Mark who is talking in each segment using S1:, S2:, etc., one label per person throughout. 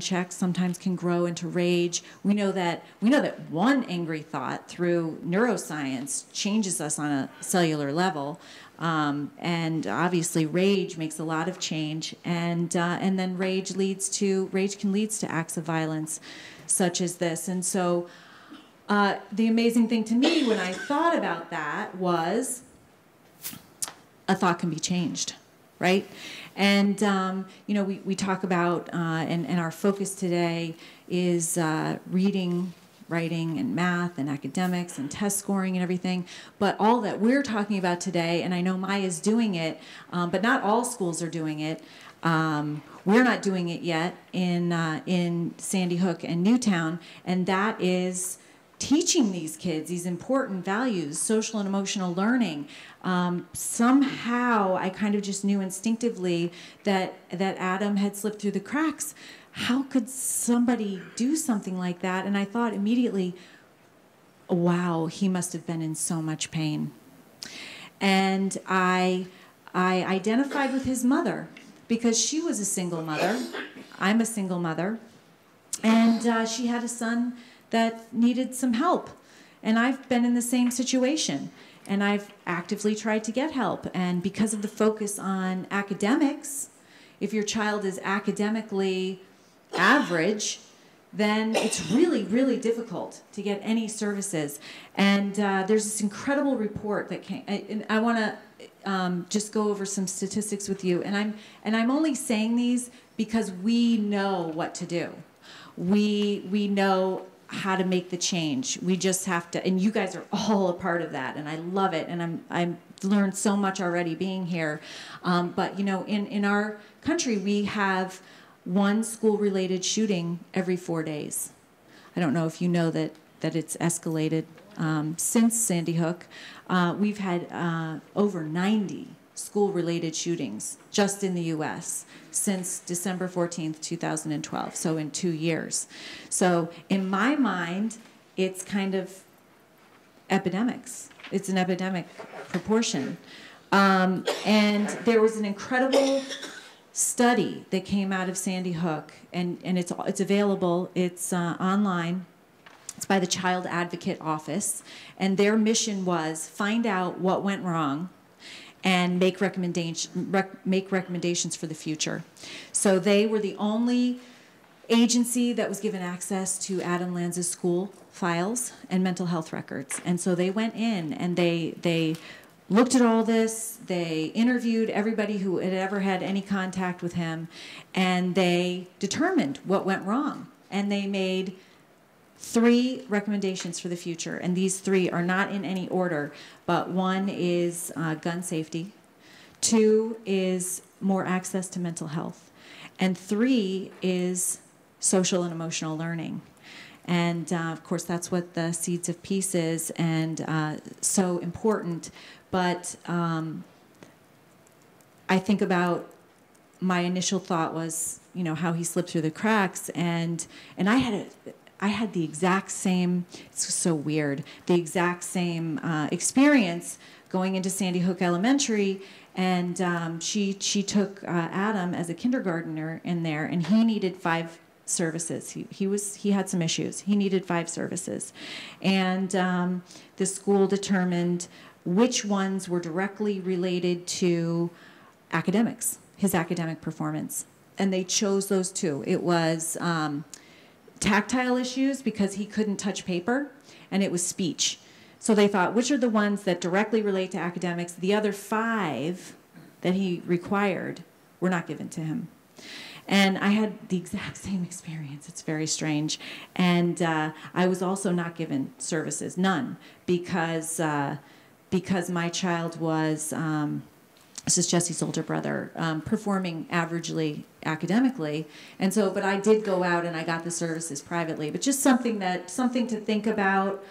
S1: unchecked, sometimes can grow into rage. We know that one angry thought through neuroscience changes us on a cellular level. And obviously rage makes a lot of change, and then rage can lead to acts of violence such as this. And so the amazing thing to me when I thought about that was a thought can be changed, right? And you know, we talk about, and our focus today is reading, writing, and math, and academics, and test scoring, and everything. But all that we're talking about today, and I know Maya's doing it, but not all schools are doing it. We're not doing it yet in Sandy Hook and Newtown, and that is teaching these kids these important values, social and emotional learning. Somehow I kind of just knew instinctively that Adam had slipped through the cracks. How could somebody do something like that? And I thought immediately, wow, he must have been in so much pain. And I identified with his mother because she was a single mother. I'm a single mother. And she had a son that needed some help. And I've been in the same situation. And I've actively tried to get help. And because of the focus on academics, if your child is academically average, then it's really, really difficult to get any services. And there's this incredible report that came, and I want to just go over some statistics with you. And I'm only saying these because we know what to do. We know how to make the change. We just have to, and you guys are all a part of that, and I love it, and I've learned so much already being here. But you know, in our country, we have one school-related shooting every 4 days. I don't know if you know that it's escalated since Sandy Hook. We've had over 90 school-related shootings just in the U.S. since December 14th, 2012, so in 2 years. So in my mind, it's kind of epidemics. It's an epidemic proportion. And there was an incredible study that came out of Sandy Hook, and it's available. It's online. It's by the Child Advocate Office, and their mission was find out what went wrong and make recommendations for the future. So they were the only agency that was given access to Adam Lanza's school files and mental health records. And so they went in and they looked at all this, they interviewed everybody who had ever had any contact with him, and they determined what went wrong. And they made 3 recommendations for the future, and these 3 are not in any order, but 1 is gun safety, 2 is more access to mental health, and 3 is social and emotional learning. And of course, that's what the Seeds of Peace is, and so important. But I think about my initial thought was, you know, how he slipped through the cracks, and I had the exact same, it's so weird, the exact same experience going into Sandy Hook Elementary, and she took Adam as a kindergartner in there, and he needed 5 services. He had some issues. He needed 5 services, and the school determined which ones were directly related to academics, his academic performance, and they chose those 2. It was tactile issues because he couldn't touch paper, and it was speech. So they thought, which are the ones that directly relate to academics? The other 5 that he required were not given to him. And I had the exact same experience. It's very strange. And I was also not given services, none, because my child was, this is Jessie's older brother, performing averagely academically, and so, but I did go out and I got the services privately. But just something to think about,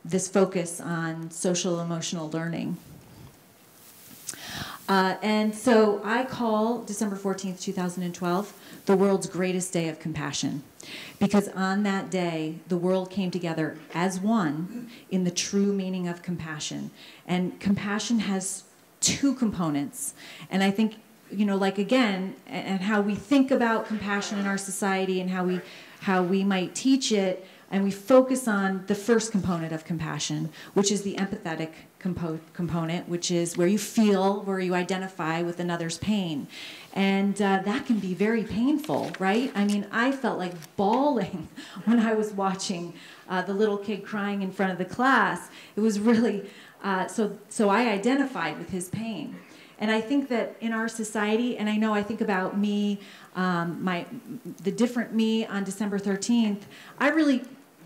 S1: this focus on social emotional learning. And so I call December 14th, 2012, the world's greatest day of compassion, because on that day, the world came together as one in the true meaning of compassion. And compassion has 2 components, and I think you know, like again, and how we think about compassion in our society and how we might teach it, and we focus on the first component of compassion, which is the empathetic component, which is where you feel, where you identify with another's pain. And that can be very painful, right? I mean, I felt like bawling when I was watching the little kid crying in front of the class. It was really, so I identified with his pain. And I think that in our society, and I think about me, the different me on December 13th, I really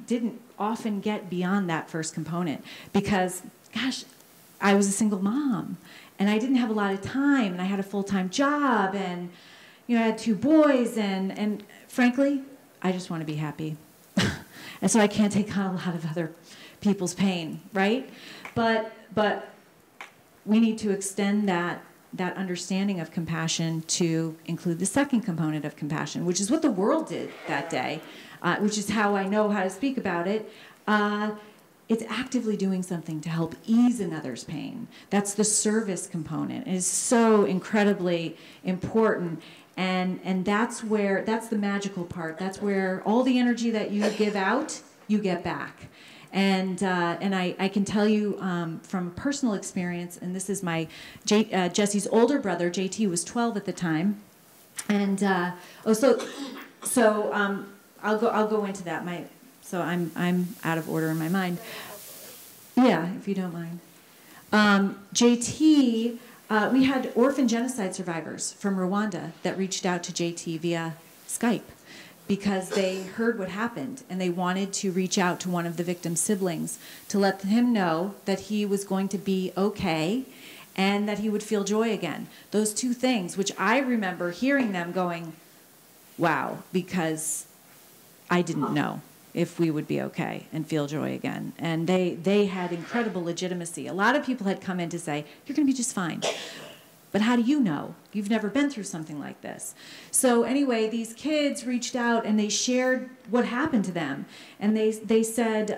S1: didn't often get beyond that first component because, gosh, I was a single mom and I didn't have a lot of time, and I had a full-time job, and you know, I had 2 boys, and frankly, I just want to be happy. And so I can't take on a lot of other people's pain, right? But we need to extend that understanding of compassion to include the second component of compassion, which is what the world did that day, which is how I know how to speak about it. It's actively doing something to help ease another's pain. That's the service component. It is so incredibly important. And that's the magical part. That's where all the energy that you give out, you get back. And I can tell you from personal experience, and this is my Jessie's older brother. JT was 12 at the time, and I'll go into that. So I'm out of order in my mind. Yeah, if you don't mind. JT, we had orphan genocide survivors from Rwanda that reached out to JT via Skype, because they heard what happened and they wanted to reach out to one of the victim's siblings to let him know that he was going to be okay and that he would feel joy again. Those 2 things, which I remember hearing them going, wow, because I didn't know if we would be okay and feel joy again. And they had incredible legitimacy. A lot of people had come in to say, you're going to be just fine. But how do you know? You've never been through something like this. So anyway, these kids reached out and they shared what happened to them. And they said,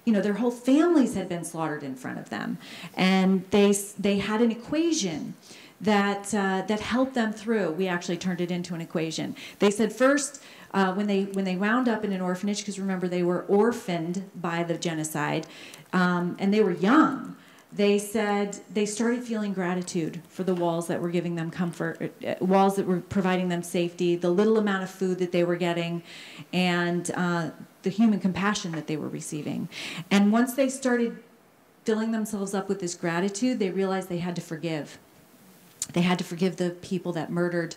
S1: you know, their whole families had been slaughtered in front of them. And they had an equation that helped them through. We actually turned it into an equation. They said first, when they wound up in an orphanage, because remember they were orphaned by the genocide, and they were young. They said they started feeling gratitude for the walls that were giving them comfort, walls that were providing them safety, the little amount of food that they were getting, and the human compassion that they were receiving. And once they started filling themselves up with this gratitude, they realized they had to forgive. They had to forgive the people that murdered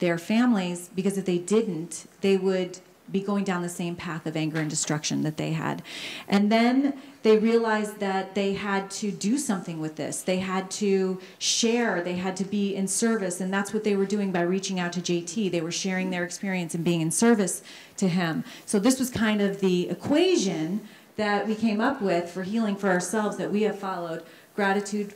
S1: their families, because if they didn't, they would be going down the same path of anger and destruction that they had. And then they realized that they had to do something with this. They had to share, they had to be in service, and that's what they were doing by reaching out to JT. They were sharing their experience and being in service to him. So this was kind of the equation that we came up with for healing for ourselves that we have followed. Gratitude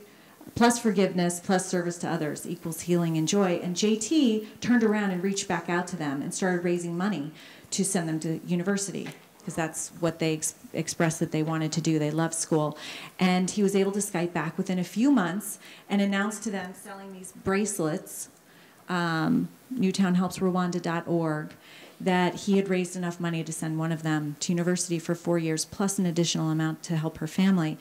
S1: plus forgiveness plus service to others equals healing and joy. And JT turned around and reached back out to them and started raising money to send them to university, because that's what they expressed that they wanted to do. They loved school. And he was able to Skype back within a few months and announced to them selling these bracelets, NewtownHelpsRwanda.org, that he had raised enough money to send one of them to university for 4 years, plus an additional amount to help her family.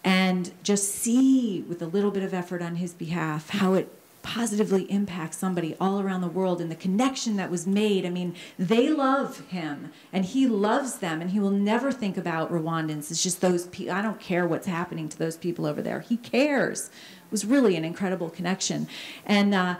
S1: And just see, with a little bit of effort on his behalf, how it positively impacts somebody all around the world, and the connection that was made. I mean, they love him and he loves them, and he will never think about Rwandans. It's just those people. I don't care what's happening to those people over there. He cares. It was really an incredible connection. And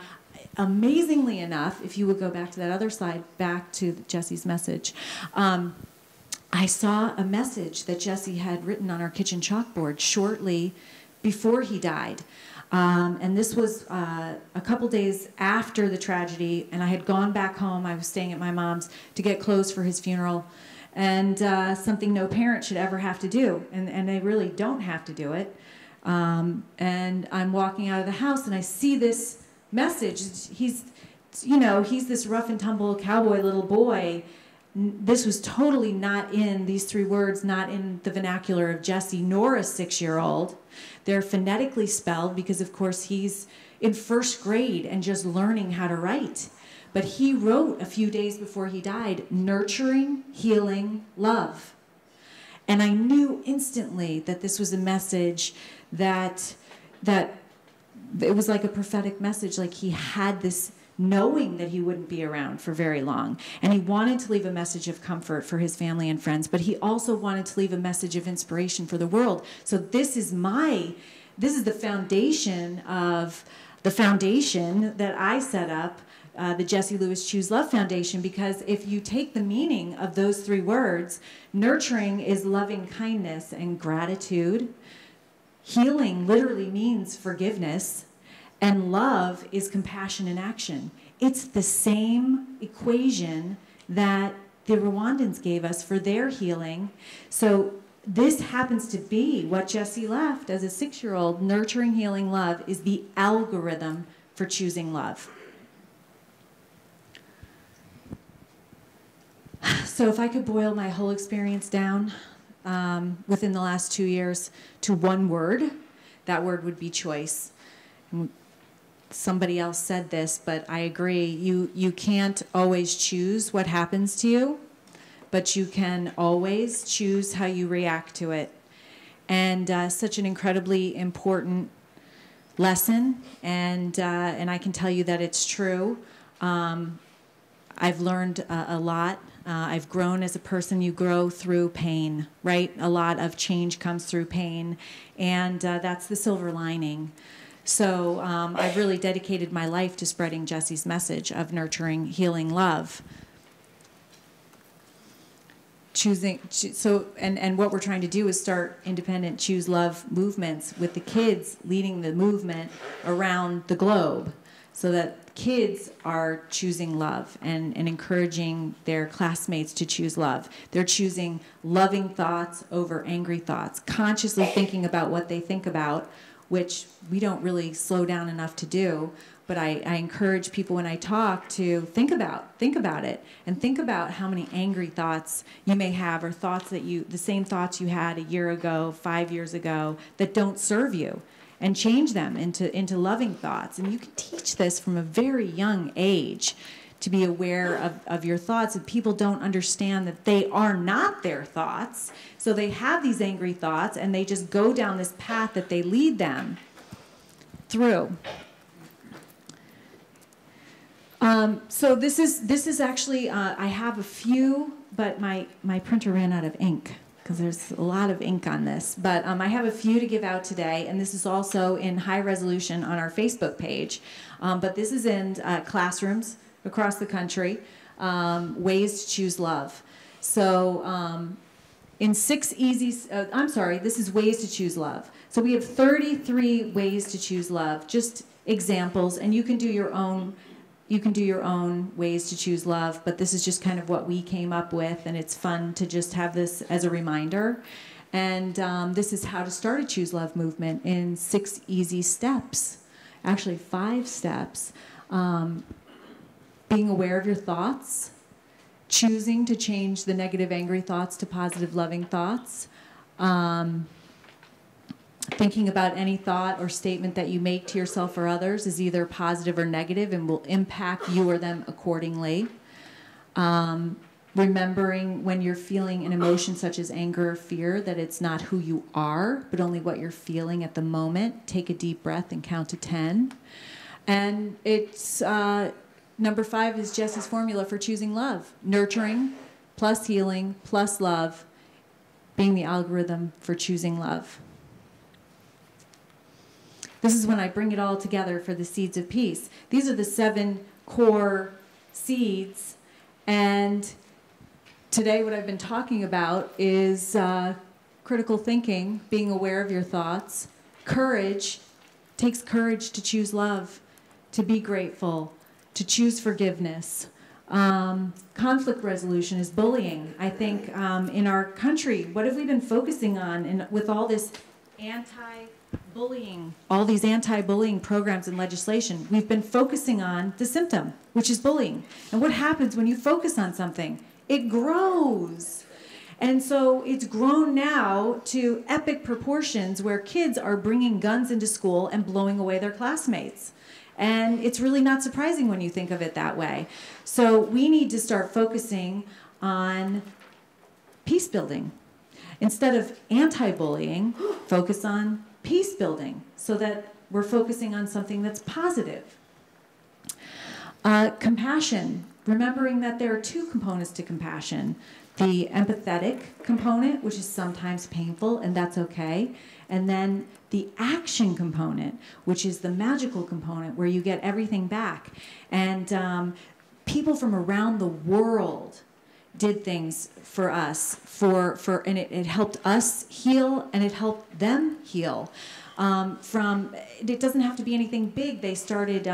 S1: amazingly enough, if you would go back to that other slide, back to Jessie's message, I saw a message that Jessie had written on our kitchen chalkboard shortly before he died. And this was a couple days after the tragedy, and I had gone back home. I was staying at my mom's to get clothes for his funeral, and something no parent should ever have to do, and they really don't have to do it. And I'm walking out of the house, and I see this message. He's this rough and tumble cowboy little boy. This was totally not in, these 3 words, not in the vernacular of Jessie nor a 6-year-old. They're phonetically spelled because, of course, he's in first grade and just learning how to write. But he wrote a few days before he died, nurturing, healing, love. And I knew instantly that this was a message that it was like a prophetic message, like he had this knowing that he wouldn't be around for very long. And he wanted to leave a message of comfort for his family and friends, but he also wanted to leave a message of inspiration for the world. So this is the foundation that I set up, the Jessie Lewis Choose Love Foundation, because if you take the meaning of those three words, nurturing is loving kindness and gratitude. Healing literally means forgiveness. And love is compassion in action. It's the same equation that the Rwandans gave us for their healing. So this happens to be what Jessie left as a 6-year-old. Nurturing, healing, love is the algorithm for choosing love. So if I could boil my whole experience down within the last 2 years to one word, that word would be choice. Somebody else said this, but I agree. You can't always choose what happens to you, but you can always choose how you react to it. And such an incredibly important lesson, and I can tell you that it's true. I've learned a lot. I've grown as a person. You grow through pain, right? A lot of change comes through pain, and that's the silver lining. So I've really dedicated my life to spreading Jessie's message of nurturing, healing, love. And what we're trying to do is start independent Choose Love movements with the kids leading the movement around the globe, so that kids are choosing love and encouraging their classmates to choose love. They're choosing loving thoughts over angry thoughts, consciously thinking about what they think about, which we don't really slow down enough to do. But I encourage people when I talk to think about it, and think about how many angry thoughts you may have, or thoughts that the same thoughts you had a year ago, 5 years ago, that don't serve you, and change them into loving thoughts. And you can teach this from a very young age, to be aware of your thoughts. And people don't understand that they are not their thoughts. So they have these angry thoughts, and they just go down this path that they lead them through. So this is actually, I have a few, but my printer ran out of ink, because there's a lot of ink on this. But I have a few to give out today, and this is also in high resolution on our Facebook page. But this is in classrooms across the country, ways to choose love. So in 6 easy, this is ways to choose love. So we have 33 ways to choose love, just examples, and you can do your own. You can do your own ways to choose love, but this is just kind of what we came up with, and it's fun to just have this as a reminder. And this is how to start a Choose Love movement in 6 easy steps, actually 5 steps. Being aware of your thoughts, choosing to change the negative, angry thoughts to positive, loving thoughts, thinking about any thought or statement that you make to yourself or others is either positive or negative and will impact you or them accordingly. Remembering when you're feeling an emotion such as anger or fear that it's not who you are, but only what you're feeling at the moment. Take a deep breath and count to 10. And it's number 5 is Jessie's formula for choosing love. Nurturing plus healing plus love being the algorithm for choosing love. This is when I bring it all together for the Seeds of Peace. These are the 7 core seeds, and today what I've been talking about is critical thinking, being aware of your thoughts, courage. It takes courage to choose love, to be grateful, to choose forgiveness. Conflict resolution is bullying. I think in our country, what have we been focusing on with all this anti-bullying, all these anti-bullying programs and legislation? We've been focusing on the symptom, which is bullying. And what happens when you focus on something? It grows. And so it's grown now to epic proportions where kids are bringing guns into school and blowing away their classmates. And it's really not surprising when you think of it that way. So we need to start focusing on peace building. Instead of anti-bullying, focus on peace building so that we're focusing on something that's positive. Compassion, remembering that there are two components to compassion. The empathetic component, which is sometimes painful, and that's okay. And then the action component, which is the magical component where you get everything back. And people from around the world did things for us, and it helped us heal, and it helped them heal. It doesn't have to be anything big. They started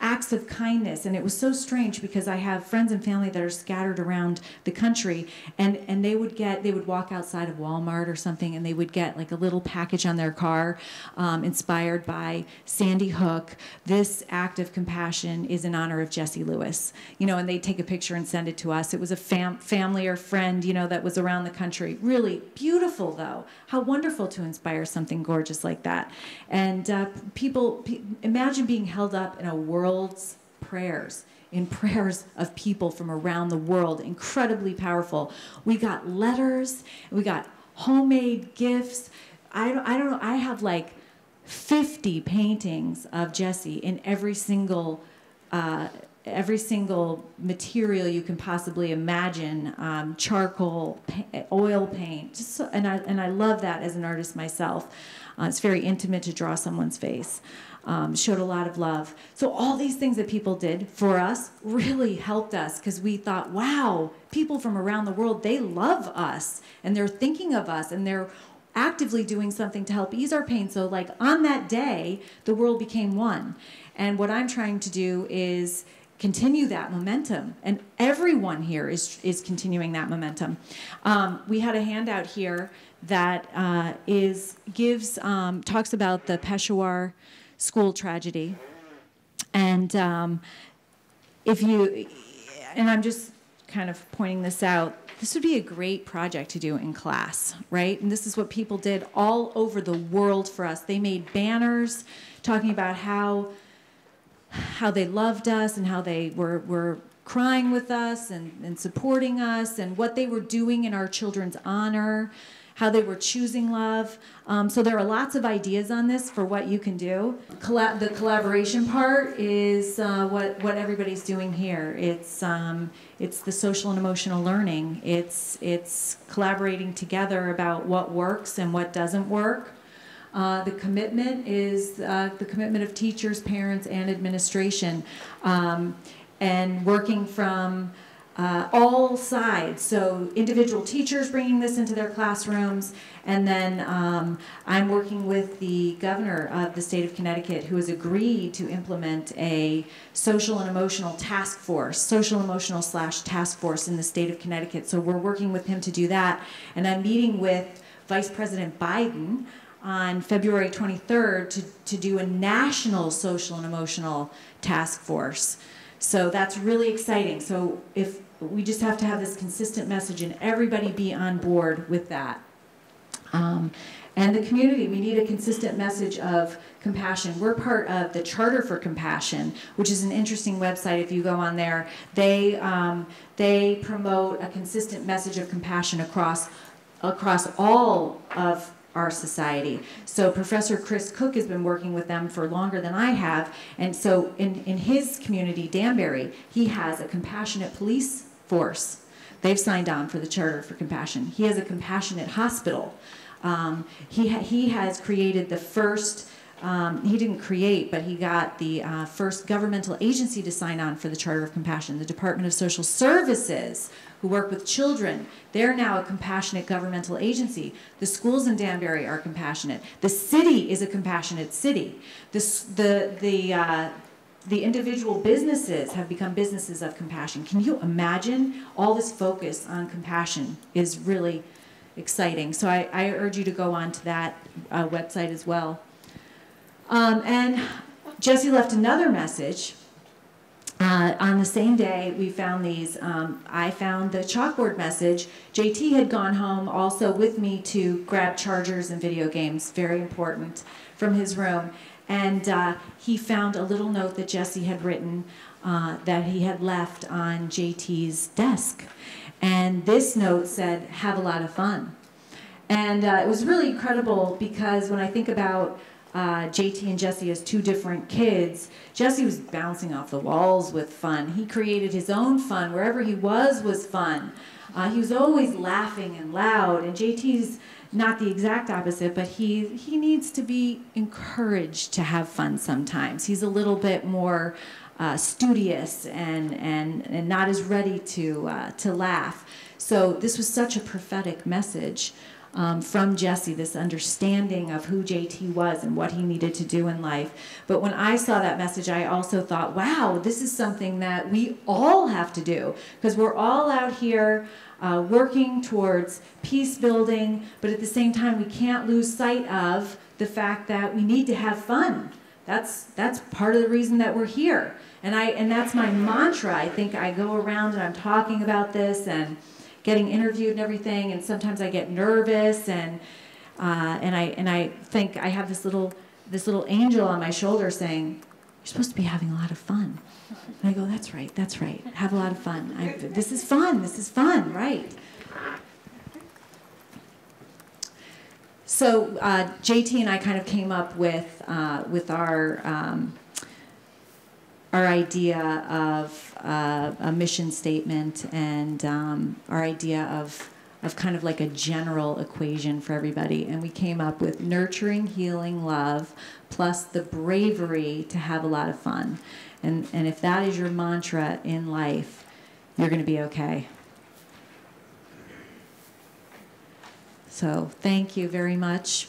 S1: acts of kindness, and it was so strange because I have friends and family that are scattered around the country, and they would walk outside of Walmart or something, and they would get like a little package on their car, inspired by Sandy Hook. This act of compassion is in honor of Jessie Lewis, and they'd take a picture and send it to us. It was a family or friend, that was around the country. Really beautiful, though. How wonderful to inspire something gorgeous like that. And imagine being held up in a world's prayers, in prayers of people from around the world. Incredibly powerful. We got letters, we got homemade gifts. I don't know, I have like 50 paintings of Jessie in every single material you can possibly imagine, charcoal, oil paint, and I love that as an artist myself. It's very intimate to draw someone's face. Showed a lot of love. So all these things that people did for us really helped us because we thought, wow, people from around the world, they love us and they're thinking of us and they're actively doing something to help ease our pain. So like on that day, the world became one. And what I'm trying to do is continue that momentum, and everyone here is continuing that momentum. We had a handout here that talks about the Peshawar school tragedy, and I'm just kind of pointing this out. This would be a great project to do in class, right? And this is what people did all over the world for us. They made banners talking about how they loved us and how they were crying with us and supporting us and what they were doing in our children's honor, how they were choosing love. So there are lots of ideas on this for what you can do. The collaboration part is what everybody's doing here. It's the social and emotional learning. It's collaborating together about what works and what doesn't work. The commitment is the commitment of teachers, parents, and administration, and working from all sides. So individual teachers bringing this into their classrooms, and then I'm working with the governor of the state of Connecticut, who has agreed to implement a social and emotional task force, social emotional / task force in the state of Connecticut. So we're working with him to do that, and I'm meeting with Vice President Biden on February 23rd to do a national social and emotional task force. So that's really exciting. So if we just have to have this consistent message and everybody be on board with that. And the community, we need a consistent message of compassion. We're part of the Charter for Compassion, which is an interesting website. If you go on there, they promote a consistent message of compassion across all of our society. So Professor Chris Cook has been working with them for longer than I have, and so in his community, Danbury, he has a compassionate police force. They've signed on for the Charter for Compassion. He has a compassionate hospital. He has created the first, he didn't create, but he got the first governmental agency to sign on for the Charter of Compassion, the Department of Social Services, who work with children. They're now a compassionate governmental agency. The schools in Danbury are compassionate. The city is a compassionate city. The individual businesses have become businesses of compassion. Can you imagine? All this focus on compassion is really exciting. So I urge you to go on to that website as well. And Jessie left another message. On the same day, we found these. I found the chalkboard message. JT had gone home also with me to grab chargers and video games, very important, from his room. And he found a little note that Jessie had written that he had left on JT's desk. And this note said, "Have a lot of fun." And it was really incredible because when I think about JT and Jessie as two different kids, Jessie was bouncing off the walls with fun. He created his own fun. Wherever he was fun. He was always laughing and loud. And JT's not the exact opposite, but he needs to be encouraged to have fun sometimes. He's a little bit more studious and not as ready to laugh. So this was such a prophetic message from Jessie, this understanding of who JT was and what he needed to do in life. But when I saw that message, I also thought, wow, this is something that we all have to do, because we're all out here working towards peace building, but at the same time, we can't lose sight of the fact that we need to have fun. That's part of the reason that we're here. And that's my mantra. I think I go around and I'm talking about this and getting interviewed and everything, and sometimes I get nervous and I think I have this little angel on my shoulder saying, "You're supposed to be having a lot of fun." And I go, that's right, have a lot of fun. This is fun, right? So JT and I kind of came up with our idea of a mission statement and our idea of kind of like a general equation for everybody. And we came up with nurturing, healing, love, plus the bravery to have a lot of fun. And if that is your mantra in life, you're going to be okay. So thank you very much.